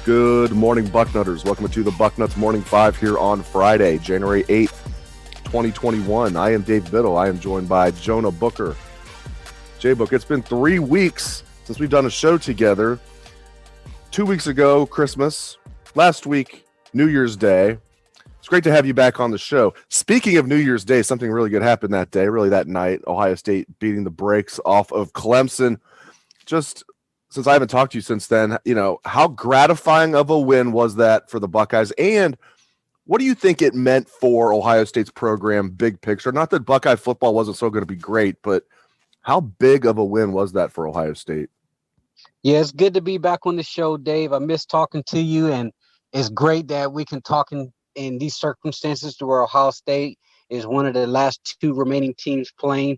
Good morning, Bucknutters. Welcome to the Bucknuts Morning 5 here on Friday, January 8th, 2021. I am Dave Biddle. I am joined by Jonah Booker. JBook, it's been 3 weeks since we've done a show together. 2 weeks ago, Christmas. Last week, New Year's Day. It's great to have you back on the show. Speaking of New Year's Day, something really good happened that day, really that night. Ohio State beating the brakes off of Clemson. Just since I haven't talked to you since then, how gratifying of a win was that for the Buckeyes? And what do you think it meant for Ohio State's program, big picture? Not that Buckeye football wasn't so going to be great, but how big of a win was that for Ohio State? Yeah, it's good to be back on the show, Dave. I miss talking to you, and it's great that we can talk in these circumstances to where Ohio State is one of the last two remaining teams playing.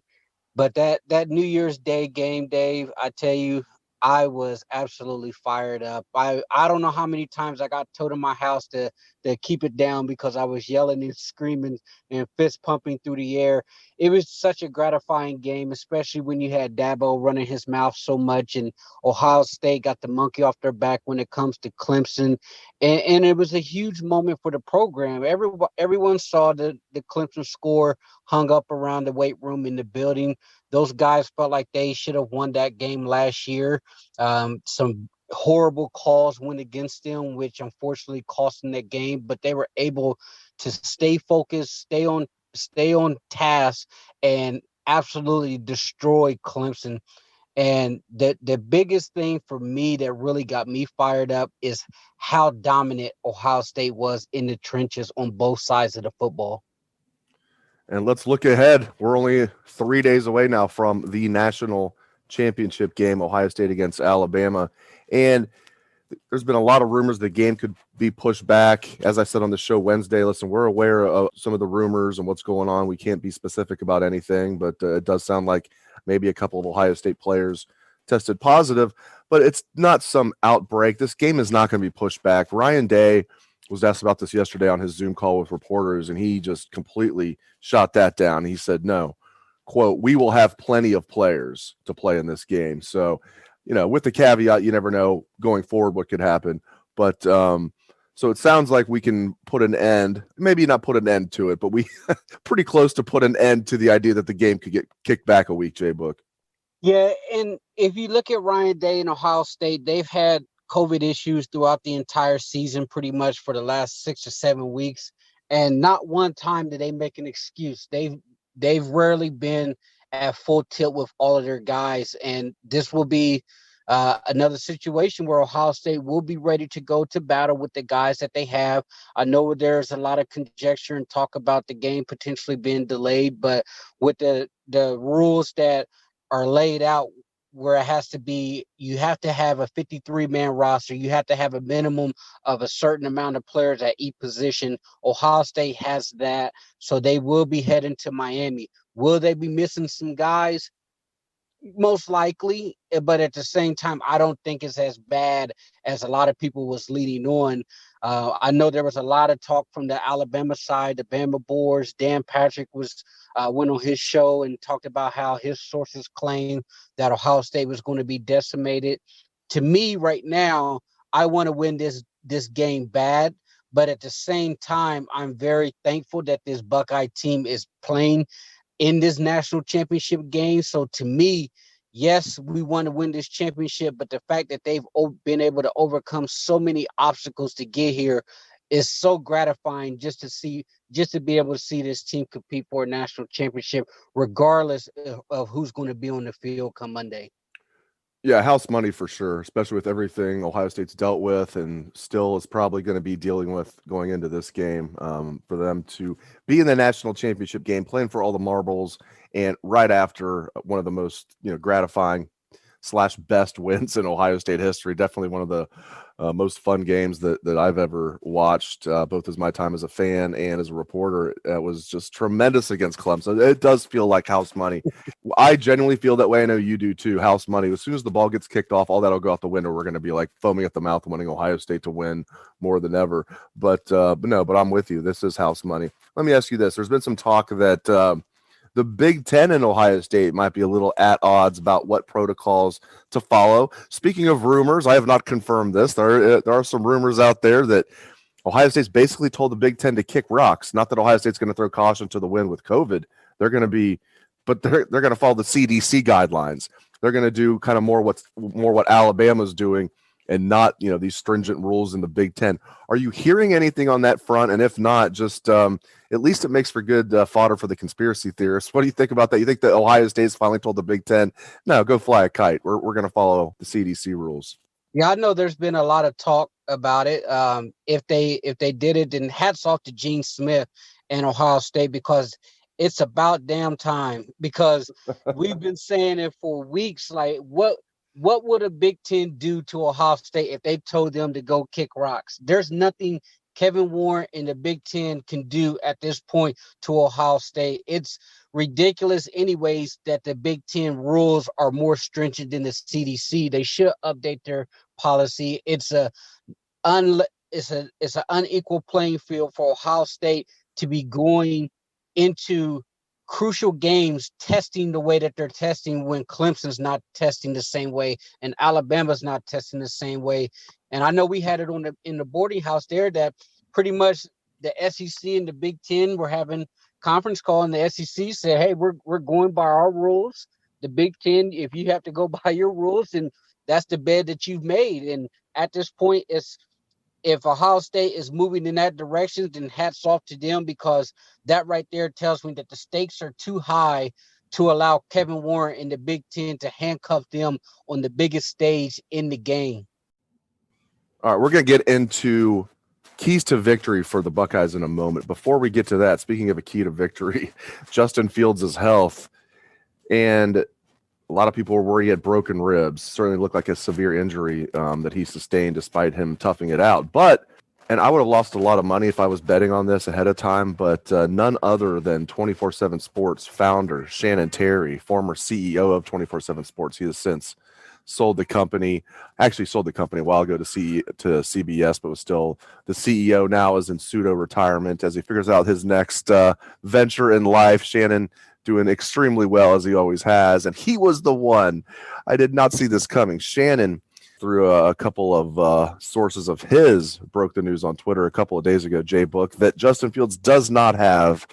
But that New Year's Day game, Dave, I tell you, I was absolutely fired up. I don't know how many times I got told in my house to keep it down because I was yelling and screaming and fist pumping through the air. It was such a gratifying game, especially when you had Dabo running his mouth so much and Ohio State got the monkey off their back when it comes to Clemson. And it was a huge moment for the program. Everyone saw the Clemson score hung up around the weight room in the building. Those guys felt like they should have won that game last year. Some horrible calls went against them, which unfortunately cost them that game, but they were able to stay focused, stay on task, and absolutely destroy Clemson. And the biggest thing for me that really got me fired up is how dominant Ohio State was in the trenches on both sides of the football. And let's look ahead. We're only 3 days away now from the national championship game, Ohio State against Alabama. And there's been a lot of rumors the game could be pushed back. As I said on the show Wednesday, listen, we're aware of some of the rumors and what's going on. We can't be specific about anything, but it does sound like maybe a couple of Ohio State players tested positive, but it's not some outbreak. This game is not going to be pushed back. Ryan Day was asked about this yesterday on his Zoom call with reporters, and he just completely shot that down. He said, no, quote, we will have plenty of players to play in this game. So, with the caveat, you never know going forward what could happen. But so it sounds like we can put an end, maybe not put an end to it, but we pretty close to put an end to the idea that the game could get kicked back a week, JBook. Yeah, and if you look at Ryan Day and Ohio State, they've had COVID issues throughout the entire season, pretty much for the last 6 or 7 weeks. And not one time did they make an excuse. They've rarely been at full tilt with all of their guys. And this will be another situation where Ohio State will be ready to go to battle with the guys that they have. I know there's a lot of conjecture and talk about the game potentially being delayed, but with the rules that are laid out, where it has to be, you have to have a 53-man roster. You have to have a minimum of a certain amount of players at each position. Ohio State has that, so they will be heading to Miami. Will they be missing some guys? Most likely, but at the same time, I don't think it's as bad as a lot of people was leading on. I know there was a lot of talk from the Alabama side, the Bama boards. Dan Patrick went on his show and talked about how his sources claim that Ohio State was going to be decimated. To me, right now, I want to win this game bad, but at the same time, I'm very thankful that this Buckeye team is playing in this national championship game. So to me, yes, we want to win this championship, but the fact that they've been able to overcome so many obstacles to get here is so gratifying just to be able to see this team compete for a national championship, regardless of who's going to be on the field come Monday. Yeah, house money for sure, especially with everything Ohio State's dealt with and still is probably going to be dealing with going into this game. For them to be in the national championship game, playing for all the marbles, and right after one of the most gratifying / best wins in Ohio State history. Definitely one of the most fun games that I've ever watched, both as my time as a fan and as a reporter. It was just tremendous against Clemson. It does feel like house money. I genuinely feel that way. I know you do too. House money. As soon as the ball gets kicked off, all that'll go out the window. We're going to be like foaming at the mouth, wanting Ohio State to win more than ever. But I'm with you. This is house money. Let me ask you this. There's been some talk that the Big Ten and Ohio State might be a little at odds about what protocols to follow. Speaking of rumors, I have not confirmed this. There are some rumors out there that Ohio State's basically told the Big Ten to kick rocks. Not that Ohio State's going to throw caution to the wind with COVID. They're going to be, but they're going to follow the CDC guidelines. They're going to do kind of more what Alabama's doing, and not these stringent rules in the Big Ten. Are you hearing anything on that front? And if not, just at least it makes for good fodder for the conspiracy theorists. What do you think about that? You think that Ohio State's finally told the Big Ten, no, go fly a kite. We're going to follow the CDC rules. Yeah, I know there's been a lot of talk about it. If they did it, then hats off to Gene Smith and Ohio State, because it's about damn time. Because we've been saying it for weeks. Like, what would a Big Ten do to Ohio State if they told them to go kick rocks? There's nothing Kevin Warren and the Big Ten can do at this point to Ohio State. It's ridiculous anyways that the Big Ten rules are more stringent than the CDC. They should update their policy. It's an unequal playing field for Ohio State to be going into crucial games testing the way that they're testing when Clemson's not testing the same way and Alabama's not testing the same way. And I know we had it in the boarding house there that pretty much the SEC and the Big Ten were having conference call, and the SEC said, hey, we're going by our rules. The Big Ten, if you have to go by your rules, then that's the bed that you've made. And at this point, if Ohio State is moving in that direction, then hats off to them, because that right there tells me that the stakes are too high to allow Kevin Warren and the Big Ten to handcuff them on the biggest stage in the game. All right, we're going to get into keys to victory for the Buckeyes in a moment. Before we get to that, speaking of a key to victory, Justin Fields' health. And a lot of people were worried he had broken ribs. Certainly looked like a severe injury that he sustained despite him toughing it out. And I would have lost a lot of money if I was betting on this ahead of time, but none other than 24/7 Sports founder Shannon Terry, former CEO of 24/7 Sports. He has since sold the company. Actually sold the company a while ago to CBS, but was still the CEO now, is in pseudo retirement as he figures out his next venture in life. Shannon doing extremely well, as he always has, and he was the one. I did not see this coming. Shannon, through a couple of sources of his, broke the news on Twitter a couple of days ago, JBook, that Justin Fields does not have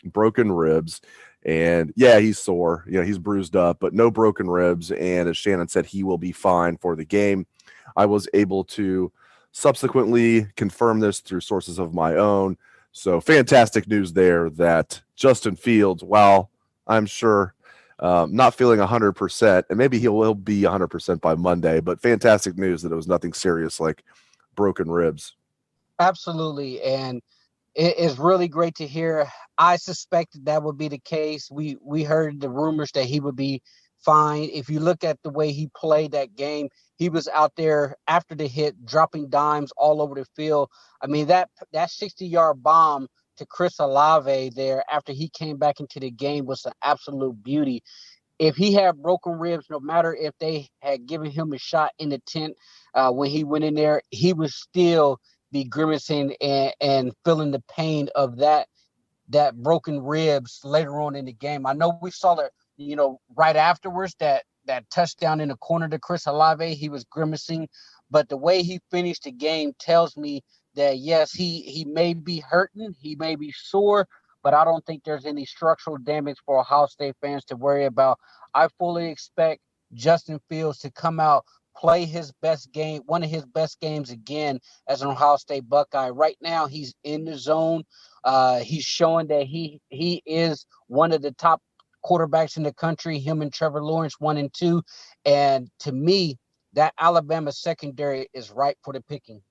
broken ribs. And yeah, he's sore. He's bruised up, but no broken ribs. And as Shannon said, he will be fine for the game. I was able to subsequently confirm this through sources of my own. So fantastic news there that Justin Fields, while I'm sure not feeling 100%, and maybe he'll be 100% by Monday, but fantastic news that it was nothing serious like broken ribs. Absolutely. And it is really great to hear. I suspected that would be the case. We heard the rumors that he would be fine. If you look at the way he played that game, he was out there after the hit, dropping dimes all over the field. I mean, that 60-yard bomb to Chris Olave there after he came back into the game was an absolute beauty. If he had broken ribs, no matter if they had given him a shot in the tent when he went in there, he would still be grimacing and feeling the pain of that broken ribs later on in the game. I know we saw it, right afterwards, that touchdown in the corner to Chris Olave, he was grimacing, but the way he finished the game tells me that yes, he may be hurting, he may be sore, but I don't think there's any structural damage for Ohio State fans to worry about. I fully expect Justin Fields to come out, play his best game, one of his best games again as an Ohio State Buckeye. Right now, he's in the zone. He's showing that he is one of the top quarterbacks in the country, him and Trevor Lawrence, 1 and 2. And to me, that Alabama secondary is ripe for the picking.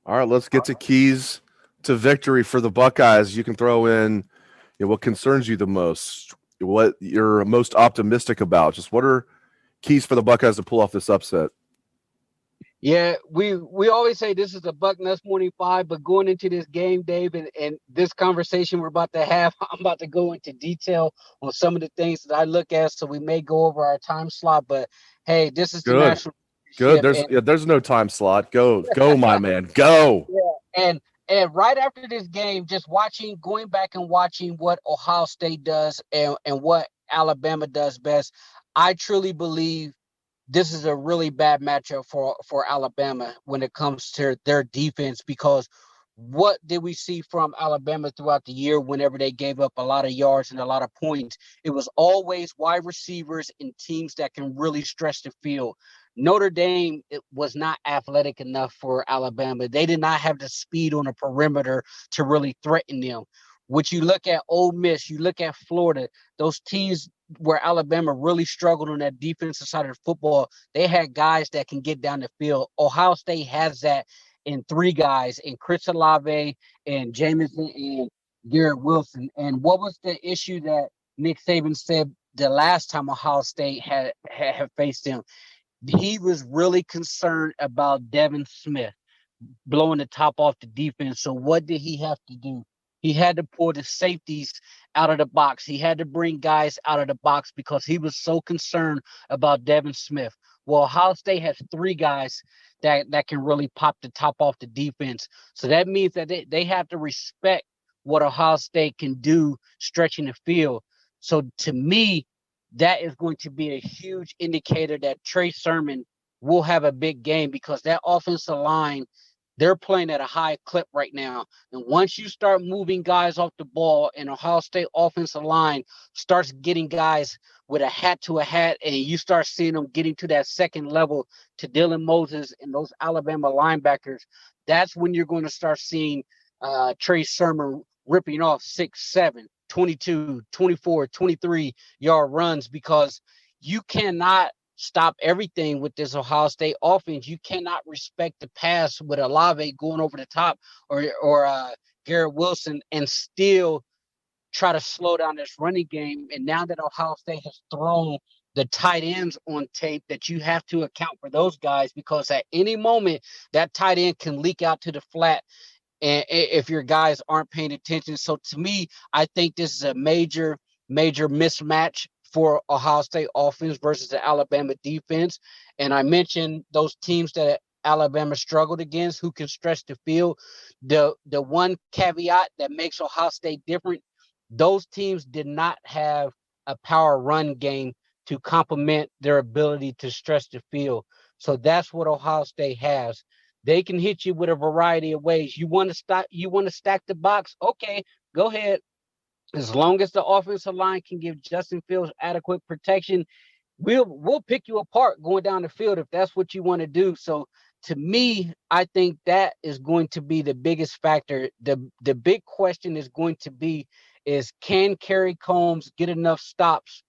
All right, let's get to keys to victory for the Buckeyes. You can throw in what concerns you the most, what you're most optimistic about. Just what are keys for the Buckeyes to pull off this upset? Yeah, we always say this is a Bucknuts Morning 5, but going into this game, Dave, and this conversation we're about to have, I'm about to go into detail on some of the things that I look at, so we may go over our time slot, but hey, this is the national Good. There's no time slot. Go, my man. Go. Yeah, And right after this game, just going back and watching what Ohio State does and what Alabama does best, I truly believe this is a really bad matchup for Alabama when it comes to their defense, because what did we see from Alabama throughout the year whenever they gave up a lot of yards and a lot of points? It was always wide receivers and teams that can really stretch the field. Notre Dame was not athletic enough for Alabama. They did not have the speed on the perimeter to really threaten them. Which you look at Ole Miss, you look at Florida, those teams where Alabama really struggled on that defensive side of the football, they had guys that can get down the field. Ohio State has that in three guys, in Chris Olave and Jameson and Garrett Wilson. And what was the issue that Nick Saban said the last time Ohio State had faced him? He was really concerned about Devin Smith blowing the top off the defense. So what did he have to do? He had to pull the safeties out of the box. He had to bring guys out of the box because he was so concerned about Devin Smith. Well, Ohio State has three guys that can really pop the top off the defense. So that means that they have to respect what Ohio State can do stretching the field. So to me, that is going to be a huge indicator that Trey Sermon will have a big game, because that offensive line, they're playing at a high clip right now. And once you start moving guys off the ball and Ohio State offensive line starts getting guys with a hat to a hat, and you start seeing them getting to that second level to Dylan Moses and those Alabama linebackers, that's when you're going to start seeing Trey Sermon ripping off 6, 7, 22, 24, 23-yard runs, because you cannot stop everything with this Ohio State offense. You cannot respect the pass with Olave going over the top or Garrett Wilson and still try to slow down this running game. And now that Ohio State has thrown the tight ends on tape, that you have to account for those guys, because at any moment that tight end can leak out to the flat, and if your guys aren't paying attention. So to me, I think this is a major mismatch for Ohio State offense versus the Alabama defense. And I mentioned those teams that Alabama struggled against who can stretch the field. The one caveat that makes Ohio State different, those teams did not have a power run game to complement their ability to stretch the field. So that's what Ohio State has. They can hit you with a variety of ways. You want to stack the box? Okay, go ahead. As long as the offensive line can give Justin Fields adequate protection, we'll pick you apart going down the field if that's what you want to do. So to me, I think that is going to be the biggest factor. The big question is going to be is, can Kerry Combs get enough stops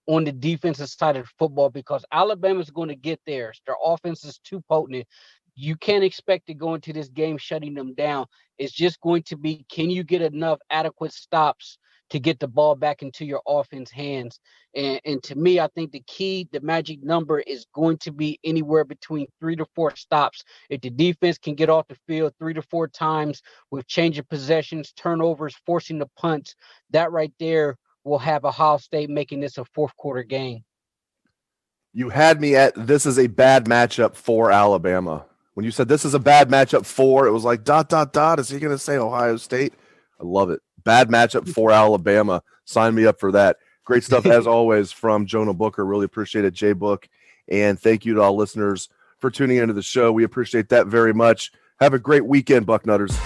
on the defensive side of the football? Because Alabama's going to get theirs. Their offense is too potent. You can't expect to go into this game shutting them down. It's just going to be, can you get enough adequate stops to get the ball back into your offense hands? And to me, I think the magic number is going to be anywhere between 3 to 4 stops. If the defense can get off the field 3 to 4 times with change of possessions, turnovers, forcing the punts, that right there will have Ohio State making this a fourth quarter game. You had me at, this is a bad matchup for Alabama. When you said this is a bad matchup for, it was like ... Is he going to say Ohio State? I love it. Bad matchup for Alabama. Sign me up for that. Great stuff as always from Jonah Booker. Really appreciate it, JBook. And thank you to all listeners for tuning into the show. We appreciate that very much. Have a great weekend, Bucknutters.